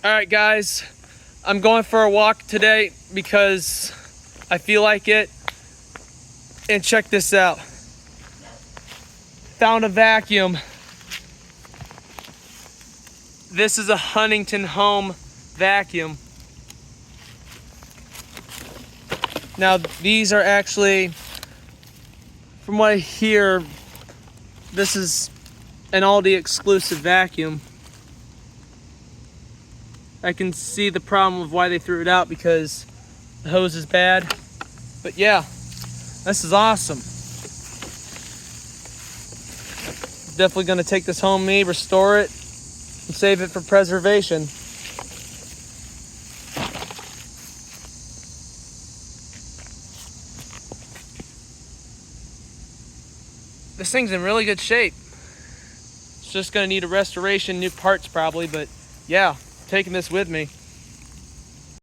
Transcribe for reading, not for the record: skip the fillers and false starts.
Alright guys, I'm going for a walk today because I feel like it. And check this out. Found a vacuum. This is a Huntington home vacuum. Now these are actually, from what I hear, this is an Aldi exclusive vacuum. I can see the problem of why they threw it out because the hose is bad. But yeah, this is awesome. Definitely gonna take this home, restore it, and save it for preservation. This thing's in really good shape. It's just gonna need a restoration, new parts probably, but yeah, taking this with me.